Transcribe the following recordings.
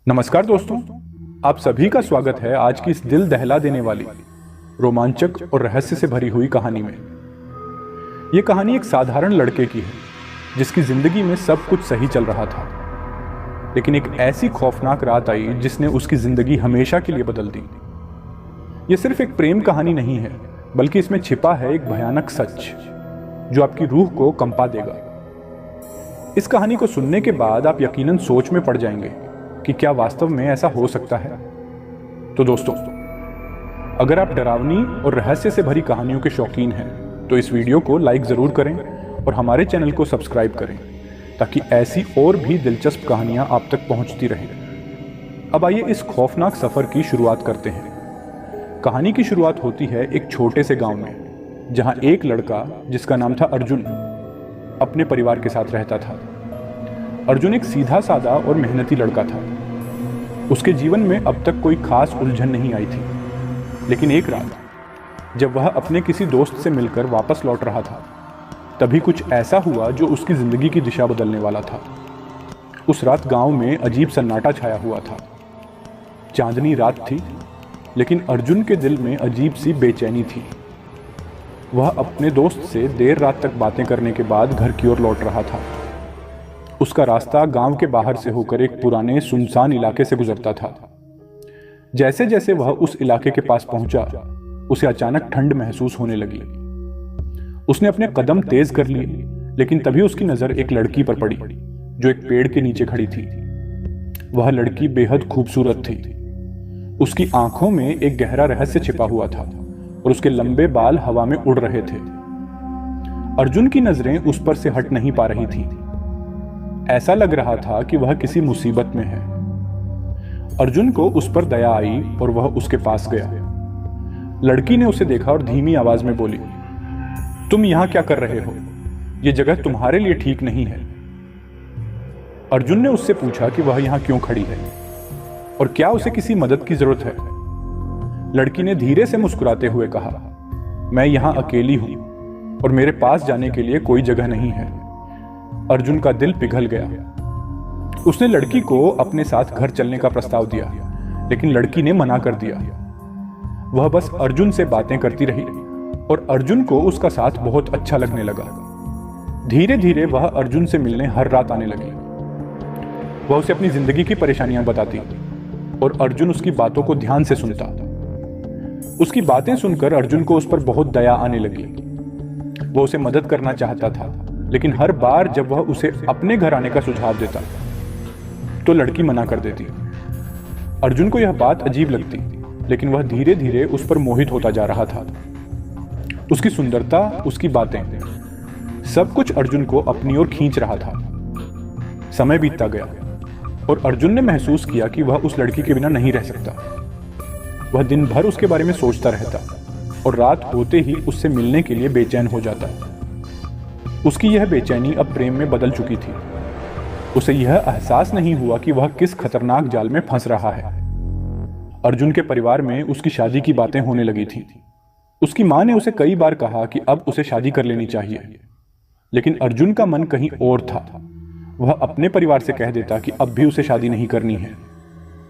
नमस्कार दोस्तों, आप सभी का स्वागत है आज की इस दिल दहला देने वाली, रोमांचक और रहस्य से भरी हुई कहानी में। यह कहानी एक साधारण लड़के की है जिसकी जिंदगी में सब कुछ सही चल रहा था, लेकिन एक ऐसी खौफनाक रात आई जिसने उसकी जिंदगी हमेशा के लिए बदल दी। यह सिर्फ एक प्रेम कहानी नहीं है, बल्कि इसमें छिपा है एक भयानक सच जो आपकी रूह को कंपा देगा। इस कहानी को सुनने के बाद आप यकीनन सोच में पड़ जाएंगे कि क्या वास्तव में ऐसा हो सकता है। तो दोस्तों, अगर आप डरावनी और रहस्य से भरी कहानियों के शौकीन हैं तो इस वीडियो को लाइक जरूर करें और हमारे चैनल को सब्सक्राइब करें ताकि ऐसी और भी दिलचस्प कहानियां आप तक पहुंचती रहें। अब आइए इस खौफनाक सफर की शुरुआत करते हैं। कहानी की शुरुआत होती है एक छोटे से गांव में, जहां एक लड़का जिसका नाम था अर्जुन अपने परिवार के साथ रहता था। अर्जुन एक सीधा साधा और मेहनती लड़का था। उसके जीवन में अब तक कोई खास उलझन नहीं आई थी, लेकिन एक रात जब वह अपने किसी दोस्त से मिलकर वापस लौट रहा था, तभी कुछ ऐसा हुआ जो उसकी जिंदगी की दिशा बदलने वाला था। उस रात गांव में अजीब सन्नाटा छाया हुआ था। चांदनी रात थी, लेकिन अर्जुन के दिल में अजीब सी बेचैनी थी। वह अपने दोस्त से देर रात तक बातें करने के बाद घर की ओर लौट रहा था। उसका रास्ता गांव के बाहर से होकर एक पुराने सुनसान इलाके से गुजरता था। जैसे जैसे वह उस इलाके के पास पहुंचा, उसे अचानक ठंड महसूस होने लगी। उसने अपने कदम तेज कर लिए, लेकिन तभी उसकी नजर एक लड़की पर पड़ी जो एक पेड़ के नीचे खड़ी थी। वह लड़की बेहद खूबसूरत थी। उसकी आंखों में एक गहरा रहस्य छिपा हुआ था और उसके लंबे बाल हवा में उड़ रहे थे। अर्जुन की नजरें उस पर से हट नहीं पा रही थी। ऐसा लग रहा था कि वह किसी मुसीबत में है। अर्जुन को उस पर दया आई और वह उसके पास गया। लड़की ने उसे देखा और धीमी आवाज में बोली, तुम यहां क्या कर रहे हो? यह जगह तुम्हारे लिए ठीक नहीं है। अर्जुन ने उससे पूछा कि वह यहां क्यों खड़ी है और क्या उसे किसी मदद की जरूरत है। लड़की ने धीरे से मुस्कुराते हुए कहा, मैं यहां अकेली हूं और मेरे पास जाने के लिए कोई जगह नहीं है। अर्जुन का दिल पिघल गया। उसने लड़की को अपने साथ घर चलने का प्रस्ताव दिया, लेकिन लड़की ने मना कर दिया। वह बस अर्जुन से बातें करती रही और अर्जुन को उसका साथ बहुत अच्छा लगने लगा। धीरे धीरे वह अर्जुन से मिलने हर रात आने लगी। वह उसे अपनी जिंदगी की परेशानियां बताती और अर्जुन उसकी बातों को ध्यान से सुनता। उसकी बातें सुनकर अर्जुन को उस पर बहुत दया आने लगी। वह उसे मदद करना चाहता था, लेकिन हर बार जब वह उसे अपने घर आने का सुझाव देता तो लड़की मना कर देती। अर्जुन को यह बात अजीब लगती, लेकिन वह धीरे धीरे उस पर मोहित होता जा रहा था। उसकी सुंदरता, उसकी बातें, सब कुछ अर्जुन को अपनी ओर खींच रहा था। समय बीतता गया और अर्जुन ने महसूस किया कि वह उस लड़की के बिना नहीं रह सकता। वह दिन भर उसके बारे में सोचता रहता और रात होते ही उससे मिलने के लिए बेचैन हो जाता। उसकी यह बेचैनी अब प्रेम में बदल चुकी थी। उसे यह एहसास नहीं हुआ कि वह किस खतरनाक जाल में फंस रहा है। अर्जुन के परिवार में उसकी शादी की बातें होने लगी थी। उसकी मां ने उसे कई बार कहा कि अब उसे शादी कर लेनी चाहिए, लेकिन अर्जुन का मन कहीं और था। वह अपने परिवार से कह देता कि अब भी उसे शादी नहीं करनी है।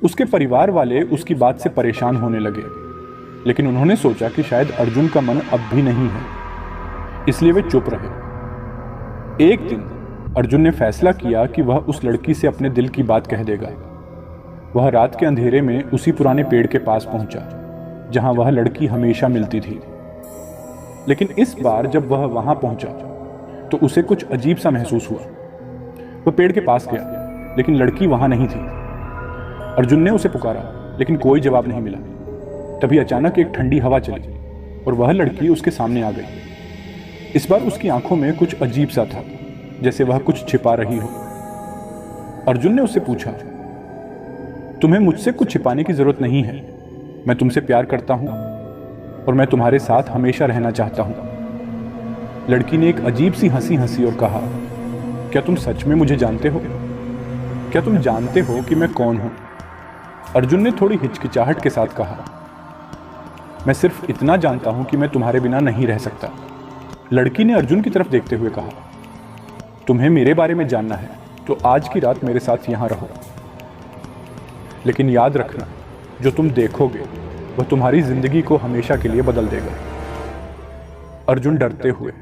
उसके परिवार वाले उसकी बात से परेशान होने लगे, लेकिन उन्होंने सोचा कि शायद अर्जुन का मन अब भी नहीं है, इसलिए वे चुप रहे। एक दिन अर्जुन ने फैसला किया कि वह उस लड़की से अपने दिल की बात कह देगा। वह रात के अंधेरे में उसी पुराने पेड़ के पास पहुंचा जहां वह लड़की हमेशा मिलती थी। लेकिन इस बार जब वह वहां पहुंचा तो उसे कुछ अजीब सा महसूस हुआ। वह पेड़ के पास गया, लेकिन लड़की वहां नहीं थी। अर्जुन ने उसे पुकारा, लेकिन कोई जवाब नहीं मिला। तभी अचानक एक ठंडी हवा चली और वह लड़की उसके सामने आ गई। इस बार उसकी आंखों में कुछ अजीब सा था, जैसे वह कुछ छिपा रही हो। अर्जुन ने उससे पूछा, तुम्हें मुझसे कुछ छिपाने की जरूरत नहीं है। मैं तुमसे प्यार करता हूं और मैं तुम्हारे साथ हमेशा रहना चाहता हूं। लड़की ने एक अजीब सी हंसी हंसी और कहा, क्या तुम सच में मुझे जानते हो? क्या तुम जानते हो कि मैं कौन हूं? अर्जुन ने थोड़ी हिचकिचाहट के साथ कहा, मैं सिर्फ इतना जानता हूं कि मैं तुम्हारे बिना नहीं रह सकता। लड़की ने अर्जुन की तरफ देखते हुए कहा, तुम्हें मेरे बारे में जानना है तो आज की रात मेरे साथ यहां रहो। लेकिन याद रखना, जो तुम देखोगे वह तुम्हारी जिंदगी को हमेशा के लिए बदल देगा। अर्जुन डरते हुए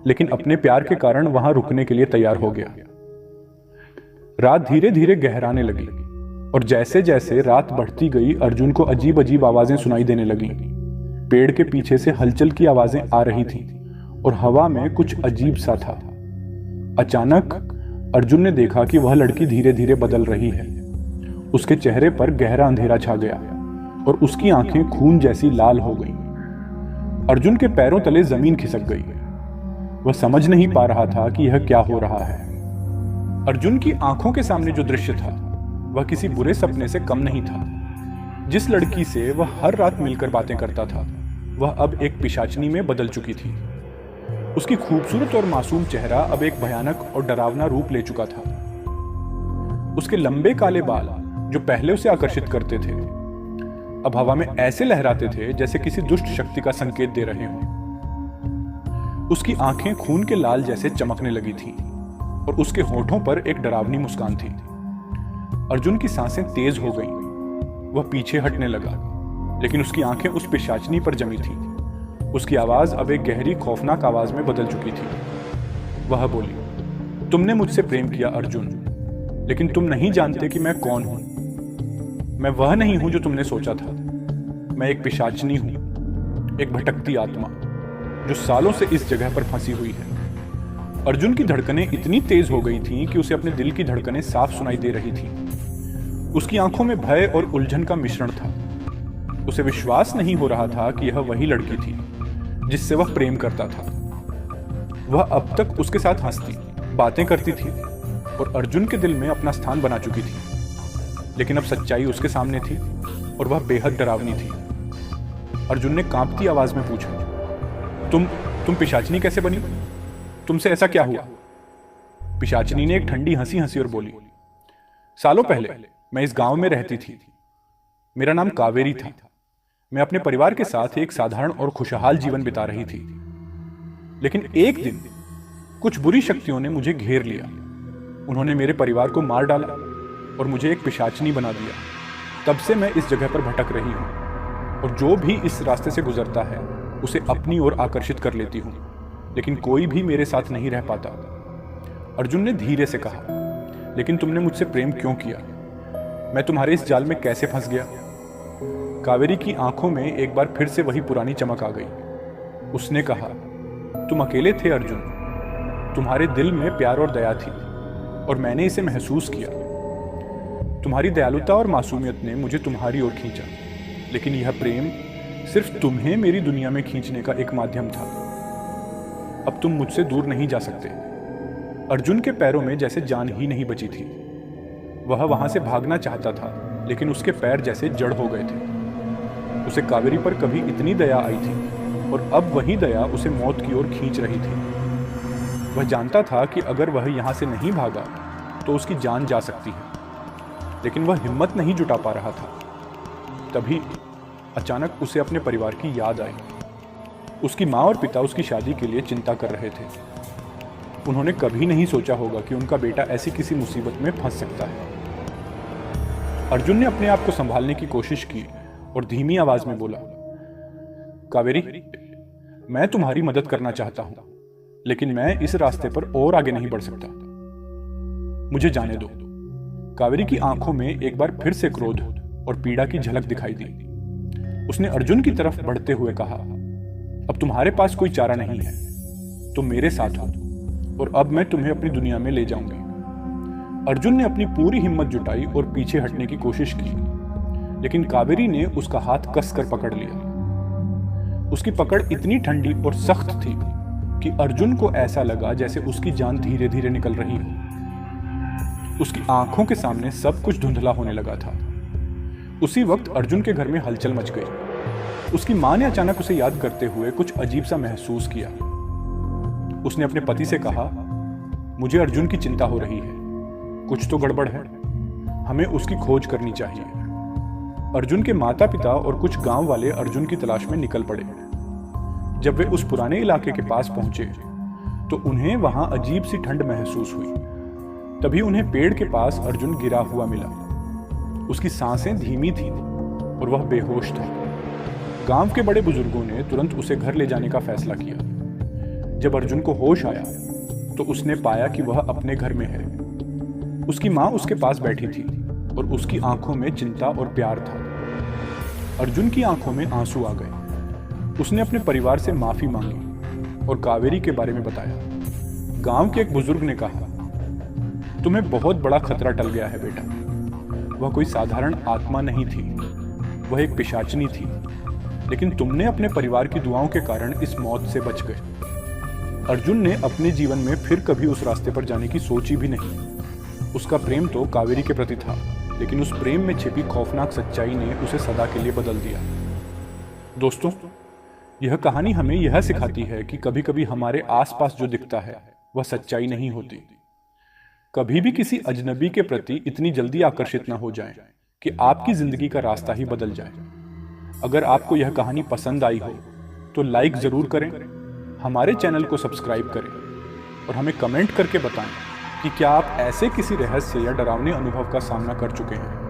लेकिन अपने प्यार के कारण वहां रुकने के लिए तैयार हो गया। रात धीरे धीरे गहराने लगी और जैसे जैसे रात बढ़ती गई अर्जुन को अजीब अजीब आवाजें सुनाई देने लगीं। पेड़ के पीछे से हलचल की आवाजें आ रही थीं और हवा में कुछ अजीब सा था। अचानक अर्जुन ने देखा कि वह लड़की धीरे धीरे बदल रही है। उसके चेहरे पर गहरा अंधेरा छा गया और उसकी आंखें खून जैसी लाल हो गईं। अर्जुन के पैरों तले जमीन खिसक गई। वह समझ नहीं पा रहा था कि यह क्या हो रहा है। अर्जुन की आंखों के सामने जो दृश्य था वह किसी बुरे सपने से कम नहीं था। जिस लड़की से वह हर रात मिलकर बातें करता था वह अब एक पिशाचनी में बदल चुकी थी। उसकी खूबसूरत और मासूम चेहरा अब एक भयानक और डरावना रूप ले चुका था। उसके लंबे काले बाल जो पहले उसे आकर्षित करते थे अब हवा में ऐसे लहराते थे जैसे किसी दुष्ट शक्ति का संकेत दे रहे हों। उसकी आंखें खून के लाल जैसे चमकने लगी थीं और उसके होठों पर एक डरावनी मुस्कान थी। अर्जुन की सांसें तेज हो गईं। वह पीछे हटने लगा, लेकिन उसकी आंखें उस पिशाचनी पर जमी थीं। उसकी आवाज अब एक गहरी खौफनाक आवाज में बदल चुकी थी। वह बोली, तुमने मुझसे प्रेम किया अर्जुन, लेकिन तुम नहीं जानते कि मैं कौन हूं। मैं वह नहीं हूं जो तुमने सोचा था। मैं एक पिशाचनी हूं, एक भटकती आत्मा जो सालों से इस जगह पर फंसी हुई है। अर्जुन की धड़कनें इतनी तेज हो गई थीं कि उसे अपने दिल की धड़कनें साफ सुनाई दे रही थीं। उसकी आंखों में भय और उलझन का मिश्रण था। उसे विश्वास नहीं हो रहा था कि यह वही लड़की थी जिससे वह प्रेम करता था। वह अब तक उसके साथ हंसती, बातें करती थी और अर्जुन के दिल में अपना स्थान बना चुकी थी। लेकिन अब सच्चाई उसके सामने थी और वह बेहद डरावनी थी। अर्जुन ने कांपती आवाज में पूछा, तुम पिशाचनी कैसे बनी? तुमसे ऐसा क्या हुआ? पिशाचनी ने एक ठंडी हंसी हंसी और बोली, सालों पहले मैं इस गांव में रहती थी। मेरा नाम कावेरी था। मैं अपने परिवार के साथ एक साधारण और खुशहाल जीवन बिता रही थी। लेकिन एक दिन कुछ बुरी शक्तियों ने मुझे घेर लिया। उन्होंने मेरे परिवार को मार डाला और मुझे एक पिशाचनी बना दिया। तब से मैं इस जगह पर भटक रही हूं और जो भी इस रास्ते से गुजरता है उसे अपनी ओर आकर्षित कर लेती हूं, लेकिन कोई भी मेरे साथ नहीं रह पाता। अर्जुन ने धीरे से कहा, लेकिन तुमने मुझसे प्रेम क्यों किया? मैं तुम्हारे इस जाल में कैसे फंस गया? कावेरी की आंखों में एक बार फिर से वही पुरानी चमक आ गई। उसने कहा, तुम अकेले थे अर्जुन। तुम्हारे दिल में प्यार और दया थी और मैंने इसे महसूस किया। तुम्हारी दयालुता और मासूमियत ने मुझे तुम्हारी ओर खींचा, लेकिन यह प्रेम सिर्फ तुम्हें मेरी दुनिया में खींचने का एक माध्यम था। अब तुम मुझसे दूर नहीं जा सकते। अर्जुन के पैरों में जैसे जान ही नहीं बची थी। वह वहां से भागना चाहता था, लेकिन उसके पैर जैसे जड़ हो गए थे। उसे कावेरी पर कभी इतनी दया आई थी और अब वही दया उसे मौत की ओर खींच रही थी। वह जानता था कि अगर वह यहां से नहीं भागा तो उसकी जान जा सकती है, लेकिन वह हिम्मत नहीं जुटा पा रहा था। तभी अचानक उसे अपने परिवार की याद आई। उसकी माँ और पिता उसकी शादी के लिए चिंता कर रहे थे। उन्होंने कभी नहीं सोचा होगा कि उनका बेटा ऐसी किसी मुसीबत में फंस सकता है। अर्जुन ने अपने आप को संभालने की कोशिश की और धीमी आवाज में बोला, कावेरी, मैं तुम्हारी मदद करना चाहता हूं, लेकिन मैं इस रास्ते पर और आगे नहीं बढ़ सकता। मुझे जाने दो। कावेरी की आंखों में एक बार फिर से क्रोध और पीड़ा की झलक दिखाई दी। उसने अर्जुन की तरफ बढ़ते हुए कहा, अब तुम्हारे पास कोई चारा नहीं है। तुम मेरे साथ हो और अब मैं तुम्हें अपनी दुनिया में ले जाऊंगी। अर्जुन ने अपनी पूरी हिम्मत जुटाई और पीछे हटने की कोशिश की, लेकिन कावेरी ने उसका हाथ कसकर पकड़ लिया। उसकी पकड़ इतनी ठंडी और सख्त थी कि अर्जुन को ऐसा लगा जैसे उसकी जान धीरे धीरे निकल रही हो। उसकी आंखों के सामने सब कुछ धुंधला होने लगा था। उसी वक्त अर्जुन के घर में हलचल मच गई। उसकी मां ने अचानक उसे याद करते हुए कुछ अजीब सा महसूस किया। उसने अपने पति से कहा, मुझे अर्जुन की चिंता हो रही है। कुछ तो गड़बड़ है। हमें उसकी खोज करनी चाहिए। अर्जुन के माता पिता और कुछ गांव वाले अर्जुन की तलाश में निकल पड़े। जब वे उस पुराने इलाके के पास पहुंचे तो उन्हें वहां अजीब सी ठंड महसूस हुई। तभी उन्हें पेड़ के पास अर्जुन गिरा हुआ मिला। उसकी सांसें धीमी थीं और वह बेहोश था। गांव के बड़े बुजुर्गों ने तुरंत उसे घर ले जाने का फैसला किया। जब अर्जुन को होश आया तो उसने पाया कि वह अपने घर में है। उसकी माँ उसके पास बैठी थी और उसकी आंखों में चिंता और प्यार था। अर्जुन की आंखों में आंसू आ गए। उसने अपने परिवार से माफी मांगी और कावेरी के बारे में बताया। गांव के एक बुजुर्ग ने कहा, तुम्हें बहुत बड़ा खतरा टल गया है बेटा। वह कोई साधारण आत्मा नहीं थी, वह एक पिशाचनी थी, लेकिन तुमने अपने परिवार की दुआओं के कारण इस मौत से बच गए। अर्जुन ने अपने जीवन में फिर कभी उस रास्ते पर जाने की सोची भी नहीं। उसका प्रेम तो कावेरी के प्रति था, लेकिन उस प्रेम में छिपी खौफनाक सच्चाई ने उसे सदा के लिए बदल दिया। दोस्तों, यह कहानी हमें यह सिखाती है कि कभी कभी हमारे आसपास जो दिखता है वह सच्चाई नहीं होती। कभी भी किसी अजनबी के प्रति इतनी जल्दी आकर्षित न हो जाएं कि आपकी जिंदगी का रास्ता ही बदल जाए। अगर आपको यह कहानी पसंद आई हो तो लाइक जरूर करें, हमारे चैनल को सब्सक्राइब करें और हमें कमेंट करके बताएं कि क्या आप ऐसे किसी रहस्य या डरावने अनुभव का सामना कर चुके हैं।